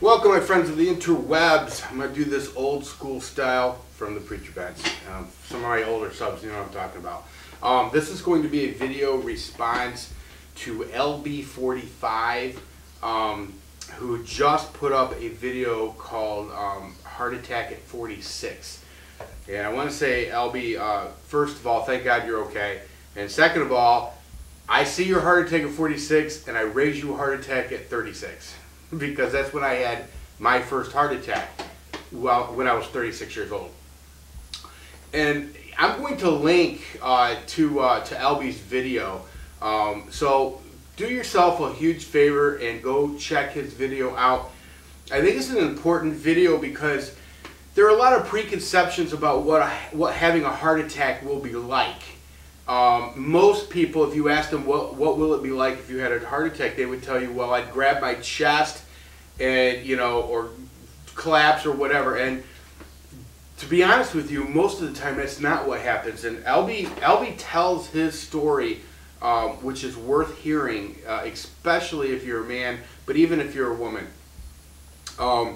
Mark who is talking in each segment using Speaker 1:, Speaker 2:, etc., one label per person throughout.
Speaker 1: Welcome, my friends of the interwebs. I'm going to do this old school style from the preacher bench. Some of my older subs, you know what I'm talking about. This is going to be a video response to LB45, who just put up a video called Heart Attack at 46. And I want to say, LB, first of all, thank God you're okay. And second of all, I see your heart attack at 46, and I raise you a heart attack at 36. Because that's when I had my first heart attack, when I was 36 years old. And I'm going to link to LB's video. So do yourself a huge favor and go check his video out. I think it's an important video because there are a lot of preconceptions about what having a heart attack will be like. Most people, if you ask them what will it be like if you had a heart attack, they would tell you, well, I'd grab my chest and, you know, or collapse or whatever. And to be honest with you, most of the time that's not what happens. And LB tells his story, which is worth hearing, especially if you're a man, but even if you're a woman. You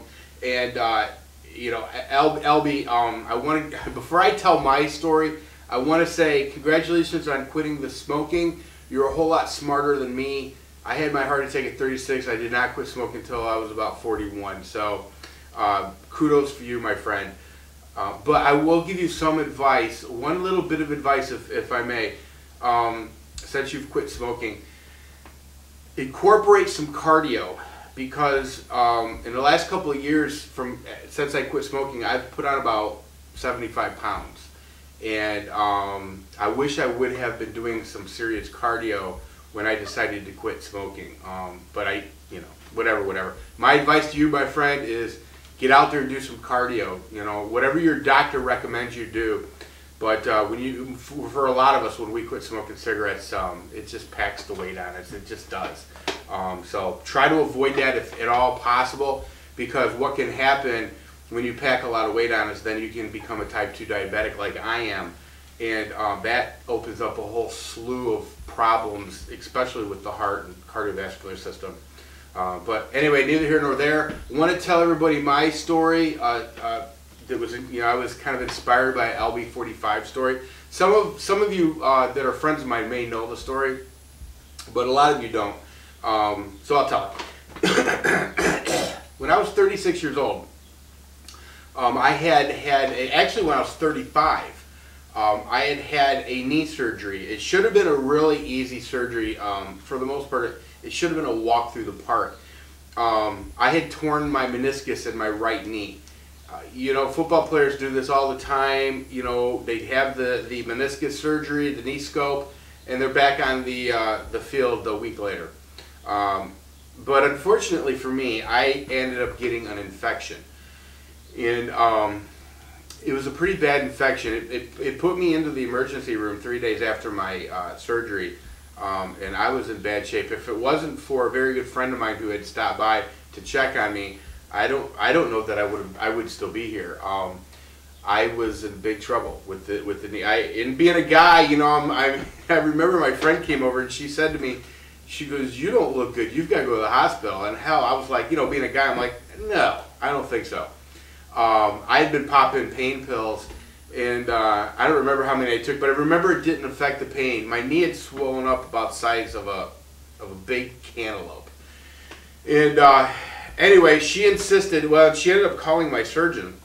Speaker 1: know, LB, I want to, before I tell my story, I want to say congratulations on quitting the smoking. You're a whole lot smarter than me. I had my heart attack at 36. I did not quit smoking until I was about 41. So kudos for you, my friend. But I will give you some advice, one little bit of advice, if I may, since you've quit smoking. Incorporate some cardio, because in the last couple of years, since I quit smoking, I've put on about 75 pounds. And I wish I would have been doing some serious cardio when I decided to quit smoking. But you know, whatever. My advice to you, my friend, is get out there and do some cardio. You know, whatever your doctor recommends you do. But for a lot of us, when we quit smoking cigarettes, it just packs the weight on us. It just does. So try to avoid that if at all possible, because what can happen when you pack a lot of weight on us, then you can become a type 2 diabetic like I am. And that opens up a whole slew of problems, especially with the heart and cardiovascular system. But anyway, neither here nor there. I want to tell everybody my story. That was, you know, I was kind of inspired by LB45 story. Some of you that are friends of mine may know the story, but a lot of you don't. So I'll tell it. When I was 36 years old, I actually when I was 35, I had a knee surgery. It should have been a really easy surgery. For the most part, it should have been a walk through the park. I had torn my meniscus in my right knee. You know, football players do this all the time. You know, they have the meniscus surgery, the knee scope, and they're back on the field a week later. But unfortunately for me, I ended up getting an infection. And it was a pretty bad infection. It put me into the emergency room 3 days after my surgery, and I was in bad shape. If it wasn't for a very good friend of mine who had stopped by to check on me, I don't know that I would still be here. I was in big trouble with the knee. And being a guy, you know, I remember my friend came over and she said to me, she goes, "You don't look good. You've got to go to the hospital." And hell, I was like, you know, being a guy, I'm like, no, I don't think so. I had been popping pain pills, and I don't remember how many I took, but I remember it didn't affect the pain. My knee had swollen up about the size of a big cantaloupe. And anyway, she insisted. Well, she ended up calling my surgeon.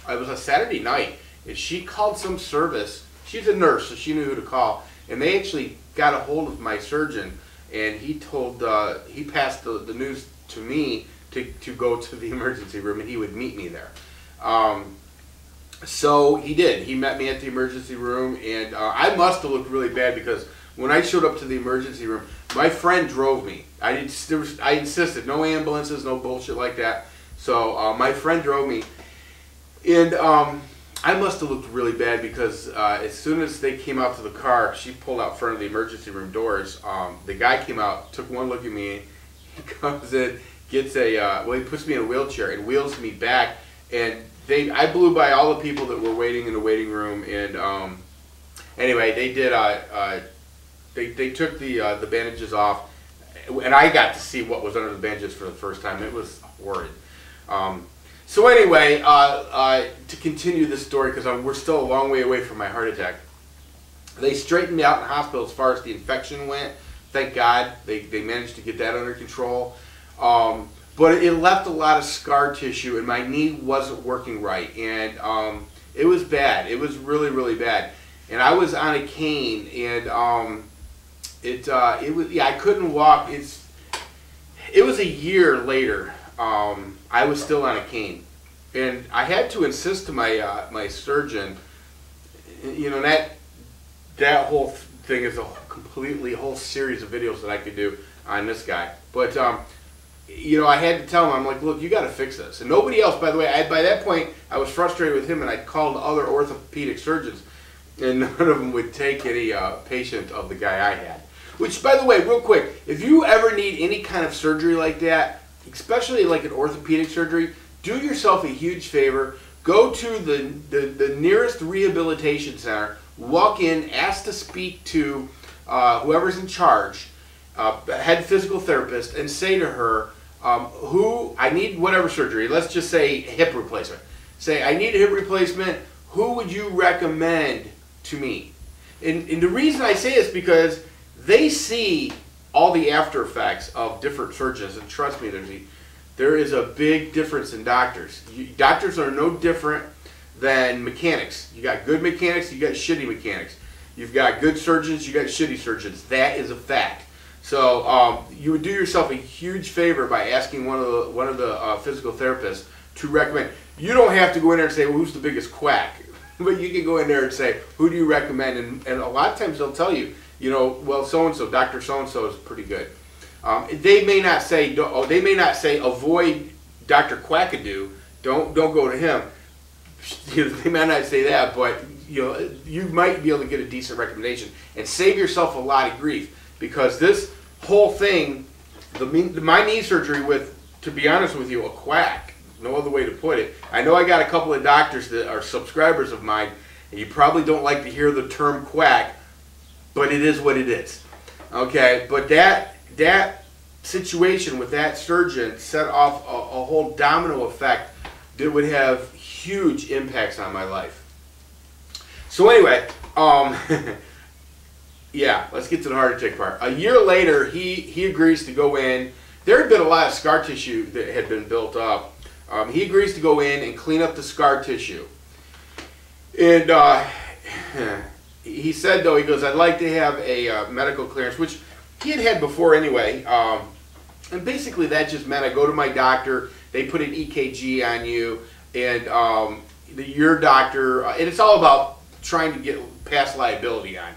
Speaker 1: It was a Saturday night, and she called some service. She's a nurse, so she knew who to call. And they actually got a hold of my surgeon, and he passed the news to me to go to the emergency room, and he would meet me there. So he did. He met me at the emergency room, and I must have looked really bad because when I showed up to the emergency room, my friend drove me. I insisted, no ambulances, no bullshit like that. So my friend drove me, and I must have looked really bad because as soon as they came out to the car, she pulled out front of the emergency room doors. The guy came out, took one look at me, he comes in, gets well, he puts me in a wheelchair and wheels me back, and I blew by all the people that were waiting in the waiting room, and anyway, they did. They took the bandages off, and I got to see what was under the bandages for the first time. It was horrid. So anyway, to continue this story, because we're still a long way away from my heart attack, they straightened me out in the hospital as far as the infection went. Thank God they managed to get that under control. But it left a lot of scar tissue, and my knee wasn't working right, and it was bad. It was really, really bad. And I was on a cane, and it was, yeah, I couldn't walk. It was a year later. I was still on a cane, and I had to insist to my my surgeon. You know, that whole thing is a whole series of videos that I could do on this guy. But you know, I had to tell him, I'm like, look, you got to fix this. And nobody else, by the way, by that point, I was frustrated with him, and I called other orthopedic surgeons, and none of them would take any patient of the guy I had. Which, by the way, real quick, if you ever need any kind of surgery like that, especially like an orthopedic surgery, do yourself a huge favor. Go to the nearest rehabilitation center, walk in, ask to speak to whoever's in charge, head physical therapist, and say to her, I need whatever surgery. Let's just say hip replacement. Say, I need a hip replacement. Who would you recommend to me? And the reason I say is because they see all the after effects of different surgeons, and trust me, there is a big difference in doctors. Doctors are no different than mechanics. You got good mechanics, you got shitty mechanics. You've got good surgeons, you got shitty surgeons. That is a fact. So you would do yourself a huge favor by asking one of the physical therapists to recommend. You don't have to go in there and say, well, who's the biggest quack? But you can go in there and say, who do you recommend? And a lot of times they'll tell you, you know, well, so-and-so, Dr. So-and-so is pretty good. They may not say avoid Dr. Quackadoo. Don't go to him. You know, they might not say that, but you know, you might be able to get a decent recommendation and save yourself a lot of grief, because this whole thing, my knee surgery with, to be honest with you, a quack. No other way to put it. I know I got a couple of doctors that are subscribers of mine, and you probably don't like to hear the term quack, but it is what it is. Okay, but that situation with that surgeon set off a whole domino effect that would have huge impacts on my life. So anyway, yeah, let's get to the heart attack part. A year later, he agrees to go in. There had been a lot of scar tissue that had been built up. He agrees to go in and clean up the scar tissue. And he said, though, he goes, I'd like to have a medical clearance, which he had before anyway. And basically that just meant I go to my doctor, they put an EKG on you, and your doctor, and it's all about trying to get past liability on.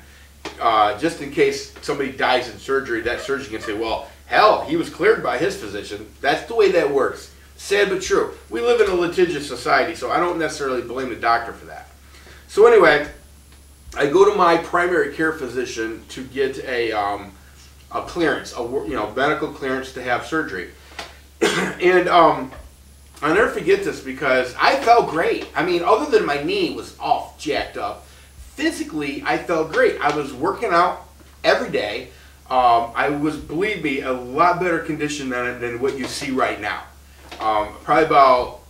Speaker 1: Just in case somebody dies in surgery, that surgeon can say, well, hell, he was cleared by his physician. That's the way that works. Sad but true. We live in a litigious society, so I don't necessarily blame the doctor for that. So anyway, I go to my primary care physician to get a clearance, medical clearance to have surgery. And I'll never forget this because I felt great. I mean, other than my knee was all jacked up, physically I felt great. I was working out every day. I was, believe me, a lot better condition than what you see right now. Probably about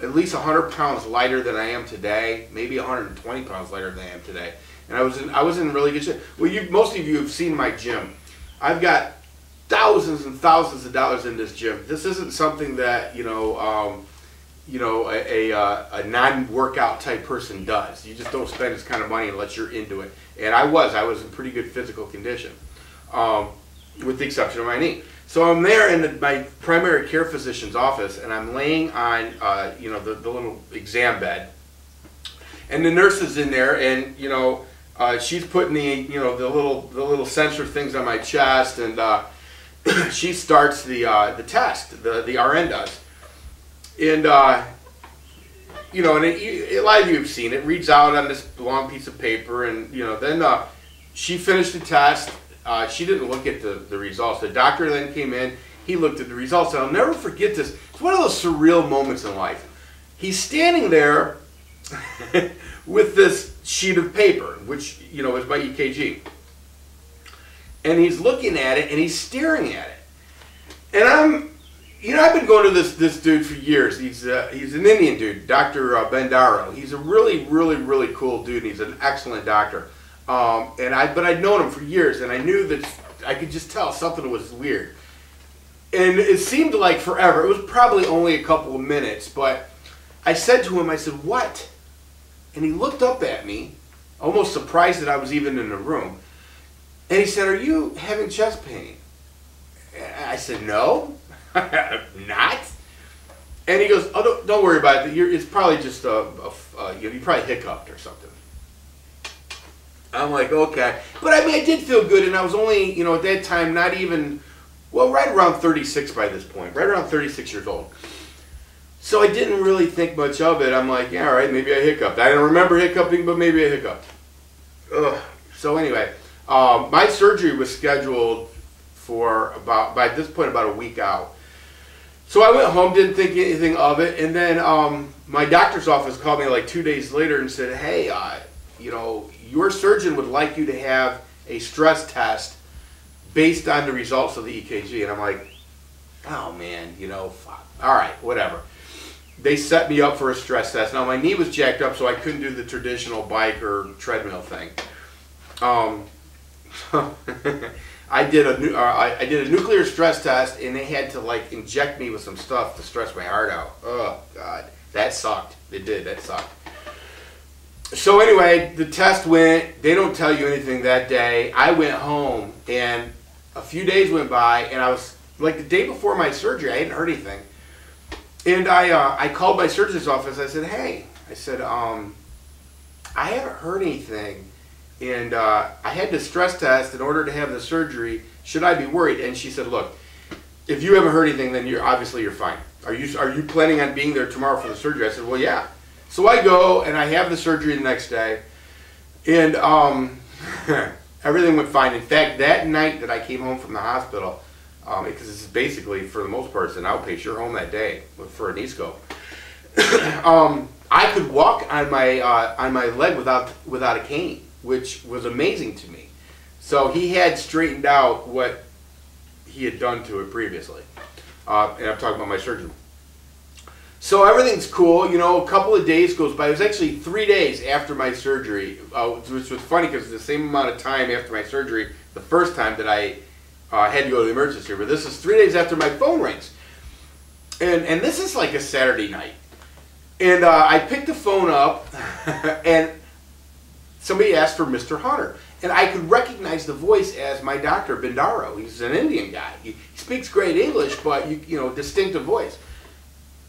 Speaker 1: at least 100 pounds lighter than I am today, maybe 120 pounds lighter than I am today. And I was in really good shape. Well, most of you have seen my gym. I've got thousands and thousands of dollars in this gym. This isn't something that a non-workout type person does. You just don't spend this kind of money unless you're into it. And I was in pretty good physical condition, with the exception of my knee. So I'm there in my primary care physician's office, and I'm laying on the little exam bed, and the nurse is in there, and she's putting the little sensor things on my chest, and she starts the test. The RN does, and a lot of you have seen it. Reads out on this long piece of paper, and then she finished the test. She didn't look at the results. The doctor then came in. He looked at the results, and I'll never forget this. It's one of those surreal moments in life. He's standing there with this sheet of paper, which is my EKG, and he's looking at it and he's staring at it, and I've been going to this dude for years. He's an Indian dude, Dr. Bendaro. He's a really, really, really cool dude. And he's an excellent doctor. But I'd known him for years, and I knew that I could just tell something was weird. And it seemed like forever. It was probably only a couple of minutes, but I said to him, I said, "What?" And he looked up at me, almost surprised that I was even in the room. And he said, "Are you having chest pain?" And I said, "No, not." And he goes, "Oh, don't worry about it. It's probably just you probably hiccuped or something." I'm like, okay. But I mean, I did feel good, and I was only, at that time, not even, right around 36 by this point, right around 36 years old. So I didn't really think much of it. I'm like, yeah, all right, maybe I hiccuped. I don't remember hiccuping, but maybe I hiccuped. Ugh. So anyway, my surgery was scheduled for by this point, about a week out. So I went home, didn't think anything of it, and then my doctor's office called me like 2 days later and said, "Hey, your surgeon would like you to have a stress test based on the results of the EKG." And I'm like, oh man, fuck. All right, whatever. They set me up for a stress test. Now my knee was jacked up, so I couldn't do the traditional bike or treadmill thing. I did a nuclear stress test, and they had to like inject me with some stuff to stress my heart out. Oh God, that sucked. It did. That sucked. So anyway, the test went. They don't tell you anything that day. I went home, and a few days went by, and I was like the day before my surgery. I hadn't heard anything, and I called my surgeon's office. I said, "Hey," I said, "I haven't heard anything, and I had the stress test in order to have the surgery. Should I be worried?" And she said, "Look, if you haven't heard anything, then you're fine. Are you planning on being there tomorrow for the surgery?" I said, "Well, yeah." So I go, and I have the surgery the next day, and everything went fine. In fact, that night that I came home from the hospital, because this is basically, for the most part, it's an outpatient, you're home that day for a knee scope. I could walk on my leg without a cane, which was amazing to me. So he had straightened out what he had done to it previously, and I'm talking about my surgeon. So everything's cool, a couple of days goes by. It was actually 3 days after my surgery, which was funny because the same amount of time after my surgery, the first time that I had to go to the emergency room. But this is 3 days after my phone rings. And this is like a Saturday night. And I picked the phone up, and somebody asked for Mr. Hunter. And I could recognize the voice as my doctor, Bendaro. He's an Indian guy. He speaks great English, but, distinctive voice.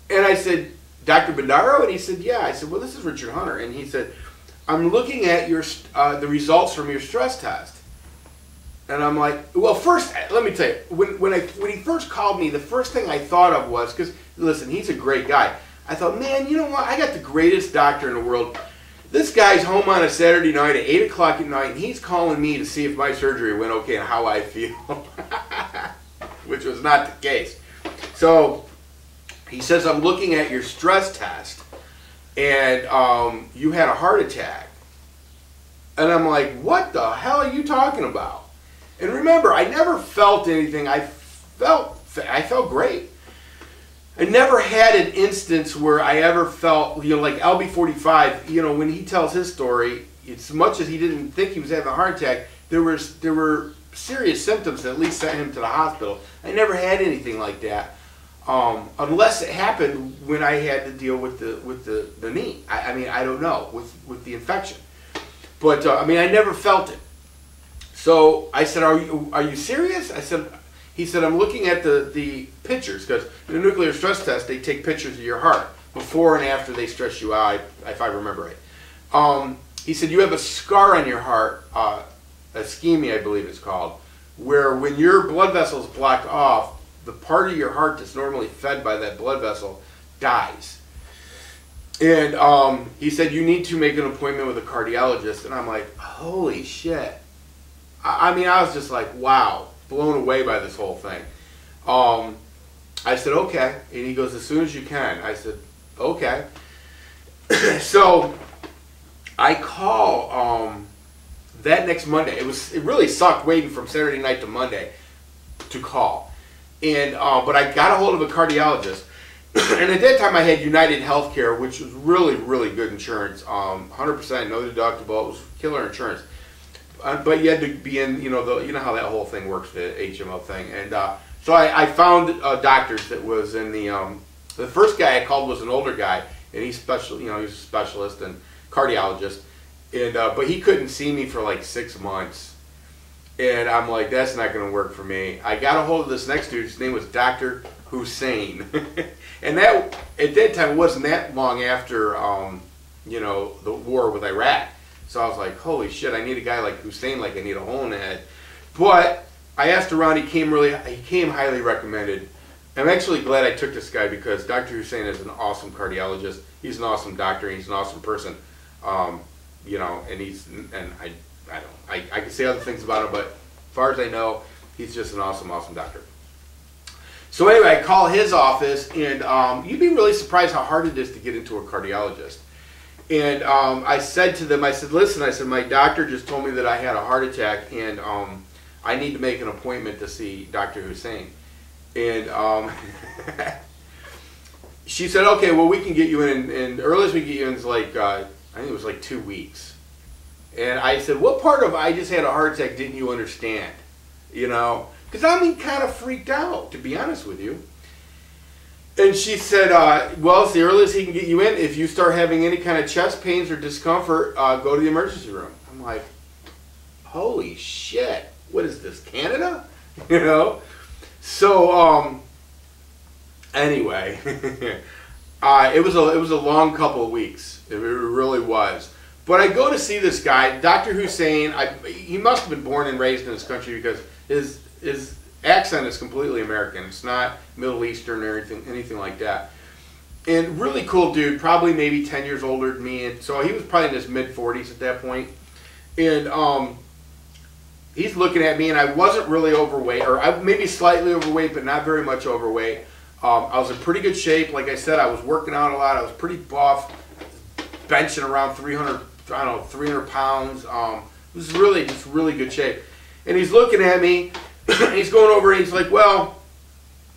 Speaker 1: And I said, "Dr. Bendaro?" And he said, "Yeah." I said, "Well, this is Richard Hunter." And he said, "I'm looking at the results from your stress test." And I'm like, well, first, let me tell you, when he first called me, the first thing I thought of was, because, listen, he's a great guy. I thought, man, you know what? I got the greatest doctor in the world. This guy's home on a Saturday night at 8 o'clock at night, and he's calling me to see if my surgery went okay and how I feel, which was not the case. So he says, "I'm looking at your stress test, and you had a heart attack." And I'm like, what the hell are you talking about? And remember, I never felt anything. I felt great. I never had an instance where I ever felt, like LB45, when he tells his story, as much as he didn't think he was having a heart attack, there were serious symptoms that at least sent him to the hospital. I never had anything like that. Unless it happened when I had to deal with the knee. I mean, I don't know, with the infection. But, I never felt it. So I said, are you serious? He said, "I'm looking at the pictures," because in a nuclear stress test, they take pictures of your heart before and after they stress you out, if I remember right. He said, "You have a scar on your heart, ischemia, I believe it's called, where when your blood vessels block off, the part of your heart that's normally fed by that blood vessel dies. And he said, you need to make an appointment with a cardiologist." And I'm like, holy shit. I was just like, wow, blown away by this whole thing. I said, okay. And he goes, "As soon as you can." I said, okay. So I call that next Monday. It really sucked waiting from Saturday night to Monday to call. And but I got a hold of a cardiologist, and at that time I had United Healthcare, which was really, really good insurance. 100% no deductible. It was killer insurance. But you had to be in, you know how that whole thing works, the HMO thing. And so I found doctors that was in the first guy I called was an older guy, and he's special, he's a specialist and cardiologist. And but he couldn't see me for like 6 months. And I'm like, that's not going to work for me. I got a hold of this next dude. His name was Dr. Hussein. And that, at that time, it wasn't that long after, the war with Iraq. So I was like, holy shit, I need a guy like Hussein, like I need a hole in the head. But I asked around, he came highly recommended. I'm actually glad I took this guy because Dr. Hussein is an awesome cardiologist. He's an awesome doctor. He's an awesome person. And I can say other things about him, but as far as I know, he's just an awesome, awesome doctor. So anyway, I call his office, and you'd be really surprised how hard it is to get into a cardiologist. And I said to them, I said, listen, I said, my doctor just told me that I had a heart attack, and I need to make an appointment to see Dr. Hussein. And she said, okay, well, we can get you in, and the earliest we can get you in is like, I think it was like 2 weeks. And I said, what part of I just had a heart attack didn't you understand? Because I'm kind of freaked out, to be honest with you. And she said, well, it's the earliest he can get you in. If you start having any kind of chest pains or discomfort, go to the emergency room. I'm like, holy shit, what is this, Canada? So, anyway, it was a long couple of weeks. It really was. But I go to see this guy, Dr. Hussein. He must have been born and raised in this country because his accent is completely American. It's not Middle Eastern or anything like that. And really cool dude, probably maybe 10 years older than me. And so he was probably in his mid-40s at that point. And he's looking at me, and I wasn't really overweight, or I maybe slightly overweight, but not very much overweight. I was in pretty good shape. Like I said, I was working out a lot. I was pretty buff, benching around 300 pounds. It was really, just really good shape. And he's looking at me, and he's going over, and he's like, well,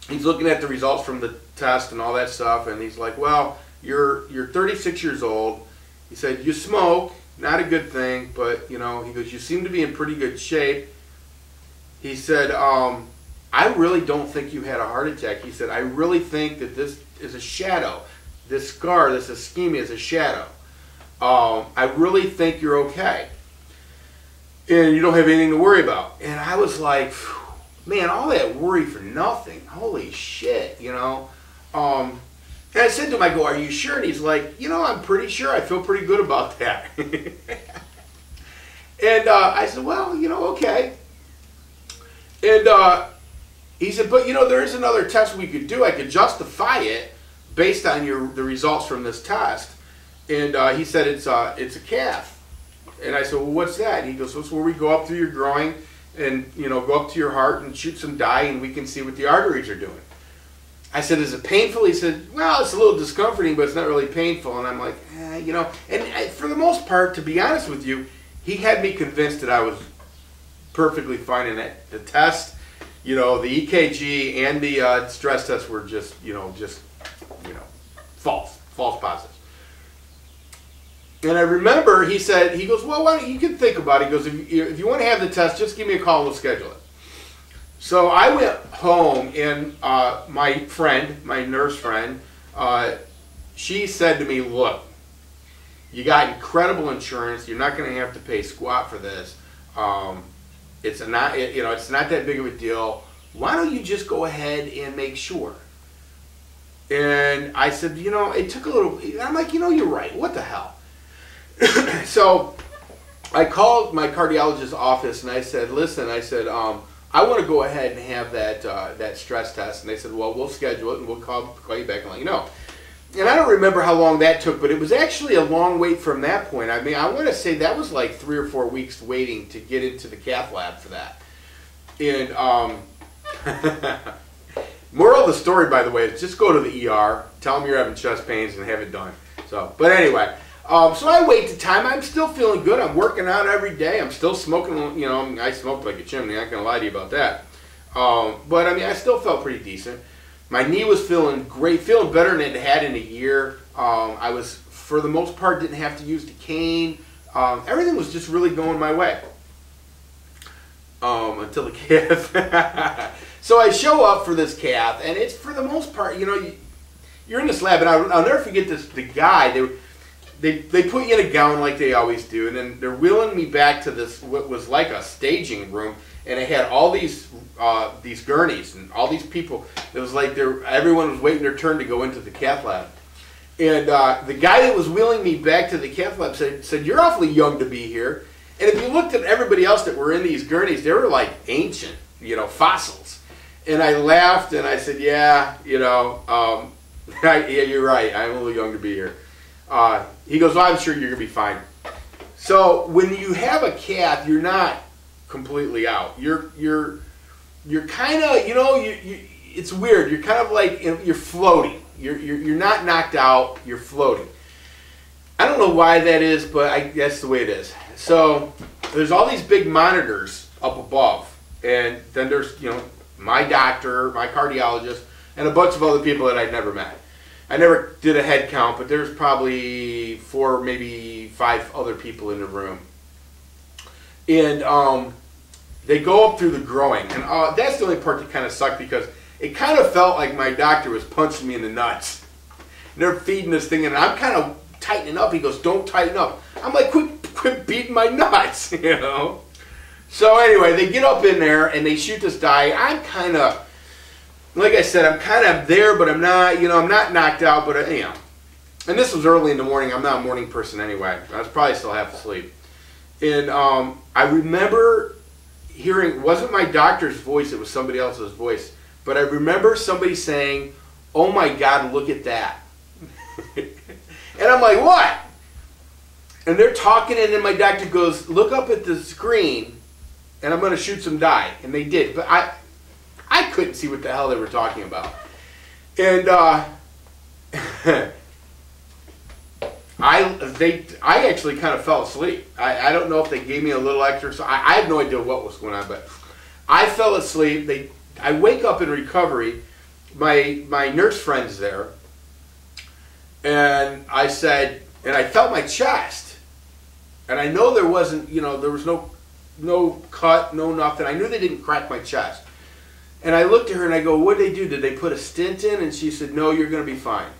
Speaker 1: he's looking at the results from the test and all that stuff, and he's like, well, you're 36 years old. He said, you smoke, not a good thing, but, he goes, you seem to be in pretty good shape. He said, I really don't think you had a heart attack. He said, I really think that this is a shadow. This scar, this ischemia is a shadow. I really think you're okay. And you don't have anything to worry about. And I was like, man, all that worry for nothing. Holy shit, And I said to him, I go, are you sure? And he's like, I'm pretty sure. I feel pretty good about that. And I said, well, okay. And he said, but there is another test we could do. I could justify it based on the results from this test. And he said, it's a cath. And I said, well, what's that? And he goes, it's where we go up through your groin and, go up to your heart and shoot some dye, and we can see what the arteries are doing. I said, is it painful? He said, well, it's a little discomforting, but it's not really painful. And I'm like, and for the most part, to be honest with you, he had me convinced that I was perfectly fine in it. The test, the EKG and the stress test were just false positives. And I remember he goes, well, why don't you can think about it. He goes, if you want to have the test, just give me a call and we'll schedule it. So I went home, and my nurse friend, she said to me, look, you got incredible insurance. You're not going to have to pay squat for this. It's not that big of a deal. Why don't you just go ahead and make sure? And I said, it took a little. I'm like, you're right. What the hell? So I called my cardiologist's office, and I said, listen, I want to go ahead and have that stress test. And they said, well, we'll schedule it, and we'll call you back and let you know. And I don't remember how long that took, but it was actually a long wait from that point. I mean, I want to say that was like 3 or 4 weeks waiting to get into the cath lab for that. And moral of the story, by the way, is just go to the ER, tell them you're having chest pains, and have it done. So, but anyway. So I wait the time. I'm still feeling good. I'm working out every day. I'm still smoking. I smoked like a chimney. I'm not going to lie to you about that. But I mean, I still felt pretty decent. My knee was feeling great, feeling better than it had in a year. I was, for the most part, didn't have to use the cane. Everything was just really going my way. Until the cath. So I show up for this cath, and it's, for the most part, you know, you're in this lab, and I'll never forget this. The guy, they put you in a gown like they always do, and then they're wheeling me back to this, what was like a staging room, and it had all these gurneys and all these people. It was like everyone was waiting their turn to go into the cath lab. And the guy that was wheeling me back to the cath lab said, "You're awfully young to be here." And if you looked at everybody else that were in these gurneys, they were like ancient, you know, fossils. And I laughed and I said, "Yeah, you know, yeah, you're right. I'm a little young to be here." He goes, "Well, I'm sure you're gonna be fine." So when you have a cath, you're not completely out. You're kind of, you know, it's weird. You're kind of like, you're floating. You're not knocked out. You're floating. I don't know why that is, but that's the way it is. So there's all these big monitors up above, and then there's, you know, my doctor, my cardiologist, and a bunch of other people that I'd never met. I never did a head count, but there's probably 4, maybe 5 other people in the room. And they go up through the groin, and that's the only part that kind of sucked, because it kind of felt like my doctor was punching me in the nuts. And they're feeding this thing, and I'm kind of tightening up. He goes, "Don't tighten up." I'm like, quit beating my nuts, you know. So anyway, they get up in there and they shoot this dye. I'm kind of, like I said, I'm kind of there, but I'm not, you know, I'm not knocked out, but you know. And this was early in the morning. I'm not a morning person anyway. I was probably still half asleep. And I remember hearing, it wasn't my doctor's voice, it was somebody else's voice, but I remember somebody saying, "Oh my God, look at that." And I'm like, "What?" And they're talking, and then my doctor goes, "Look up at the screen, and I'm going to shoot some dye." And they did, but I couldn't see what the hell they were talking about. And I actually kind of fell asleep. I don't know if they gave me a little extra. So I have no idea what was going on, but I fell asleep. I wake up in recovery. My nurse friend's there, and I said, and I felt my chest, and I know there wasn't, you know, there was no cut, no nothing. I knew they didn't crack my chest. And I looked at her and I go, "What did they do? Did they put a stent in?" And she said, "No, you're going to be fine."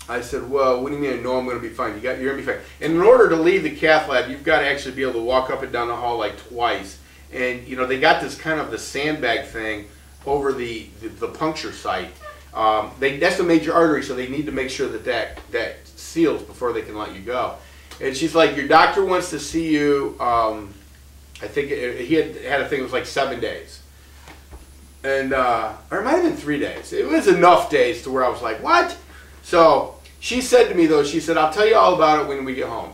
Speaker 1: I said, "Well, what do you mean, no, I'm going to be fine?" You're going to be fine. And in order to leave the cath lab, you've got to actually be able to walk up and down the hall like twice. And, you know, they got this kind of the sandbag thing over the puncture site. That's a major artery, so they need to make sure that seals before they can let you go. And she's like, "Your doctor wants to see you." I think he had a thing, it was like 7 days. And, or it might have been 3 days. It was enough days to where I was like, "What?" So she said to me, though, she said, "I'll tell you all about it when we get home."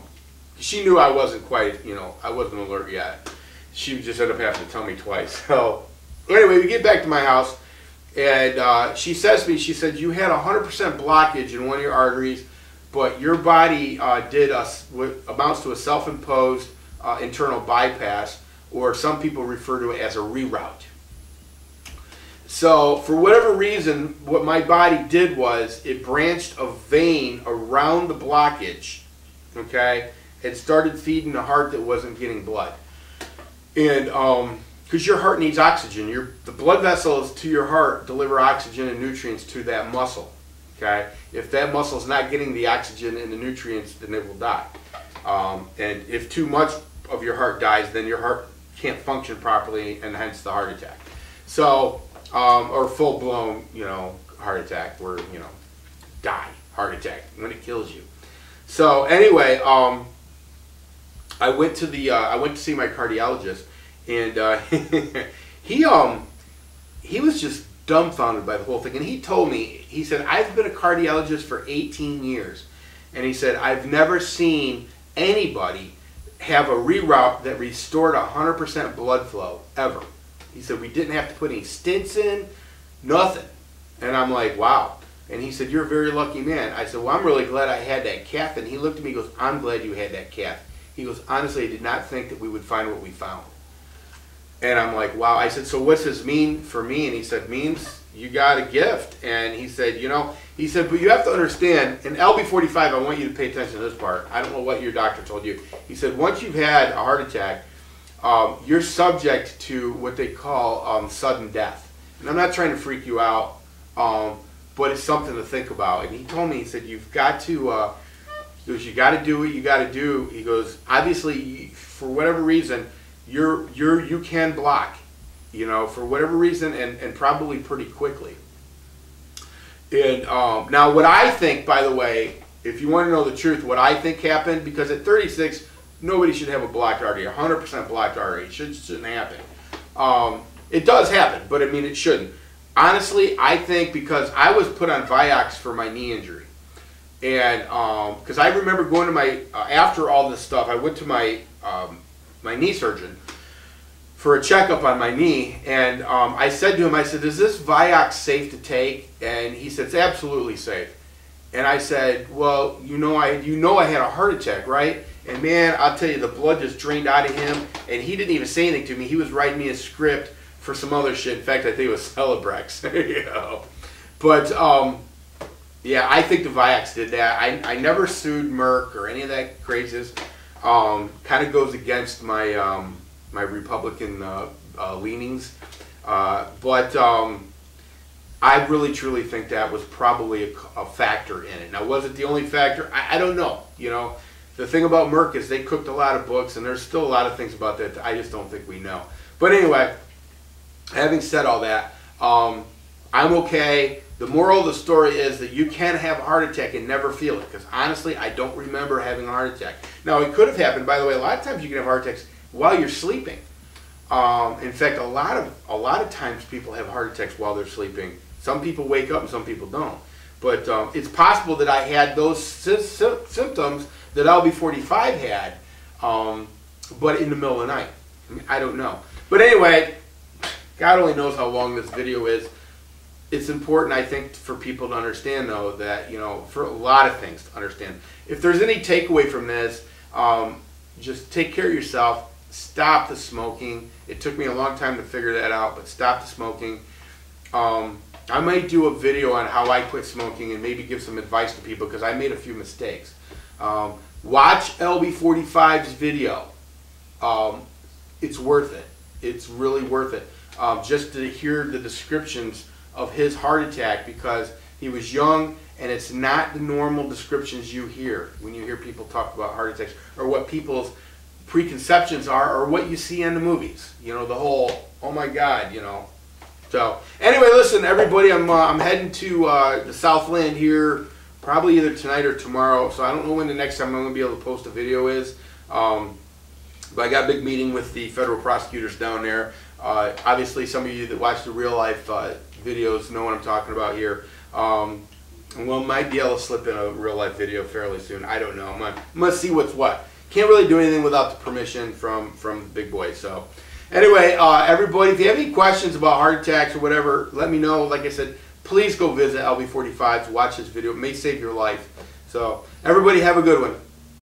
Speaker 1: She knew I wasn't quite, you know, I wasn't alert yet. She just ended up having to tell me twice. So anyway, we get back to my house, and she says to me, she said, "You had 100% blockage in one of your arteries, but your body did what amounts to a self-imposed internal bypass, or some people refer to it as a reroute." So for whatever reason, what my body did was it branched a vein around the blockage, okay? It started feeding the heart that wasn't getting blood. And because your heart needs oxygen, the blood vessels to your heart deliver oxygen and nutrients to that muscle, okay? If that muscle is not getting the oxygen and the nutrients, then it will die. And if too much of your heart dies, then your heart can't function properly, and hence the heart attack. So, or full-blown, you know, heart attack, where, you know, die, heart attack, when it kills you. So anyway, I went to see my cardiologist, and he was just dumbfounded by the whole thing. And he told me, he said, "I've been a cardiologist for 18 years, and he said, I've never seen anybody have a reroute that restored 100% blood flow ever." He said, "We didn't have to put any stents in, nothing." And I'm like, "Wow." And he said, "You're a very lucky man." I said, "Well, I'm really glad I had that cath." And he looked at me and goes, "I'm glad you had that cath." He goes, "Honestly, I did not think that we would find what we found." And I'm like, wow. I said, so what's this mean for me? And he said, means you got a gift. And he said, you know, he said, but you have to understand, in LB45, I want you to pay attention to this part. I don't know what your doctor told you. He said, once you've had a heart attack, you're subject to what they call sudden death. And I'm not trying to freak you out, but it's something to think about. And he told me, he said, you've got to, he goes, you got to do what you got to do. He goes, obviously, for whatever reason, you can block, you know, for whatever reason, and probably pretty quickly. And now what I think, by the way, if you want to know the truth, what I think happened, because at 36, nobody should have a blocked artery, 100% blocked artery. It shouldn't happen. It does happen, but I mean, it shouldn't. Honestly, I think because I was put on Vioxx for my knee injury. And because I remember going to my, after all this stuff, I went to my my knee surgeon for a checkup on my knee, and I said to him, I said, is this Vioxx safe to take? And he said, it's absolutely safe. And I said, well, you know I had a heart attack, right? And man, I'll tell you, the blood just drained out of him, and he didn't even say anything to me. He was writing me a script for some other shit. In fact, I think it was Celebrex. You know? But yeah, I think the Vioxx did that. I never sued Merck or any of that crazes. Kind of goes against my my Republican leanings, but I really truly think that was probably a factor in it. Now, was it the only factor? I don't know. You know, the thing about Merck is they cooked a lot of books, and there's still a lot of things about that I just don't think we know. But anyway, having said all that, I'm okay. The moral of the story is that you can have a heart attack and never feel it, because honestly, I don't remember having a heart attack. Now, it could have happened, by the way, a lot of times you can have heart attacks while you're sleeping. In fact, a lot of times people have heart attacks while they're sleeping. Some people wake up and some people don't. But it's possible that I had those symptoms that LB45 had, but in the middle of the night. I mean, I don't know. But anyway, God only knows how long this video is. It's important, I think, for people to understand, though, that, you know, for a lot of things to understand. If there's any takeaway from this, just take care of yourself. Stop the smoking. It took me a long time to figure that out, but stop the smoking. I might do a video on how I quit smoking and maybe give some advice to people, because I made a few mistakes. Watch LB45's video. It's worth it. It's really worth it. Just to hear the descriptions of his heart attack, because he was young, and it's not the normal descriptions you hear when you hear people talk about heart attacks, or what people's preconceptions are, or what you see in the movies. You know, the whole, oh my God, you know. So anyway, listen, everybody, I'm heading to the Southland here, probably either tonight or tomorrow. So I don't know when the next time I'm going to be able to post a video is. But I got a big meeting with the federal prosecutors down there. Obviously, some of you that watch the real life videos know what I'm talking about here. Well, might be able to slip in a real life video fairly soon. I don't know. I'm gonna see what's what. Can't really do anything without the permission from the big boys. So anyway, everybody, if you have any questions about heart attacks or whatever, let me know. Like I said, please go visit LB45 to watch this video. It may save your life. So everybody have a good one.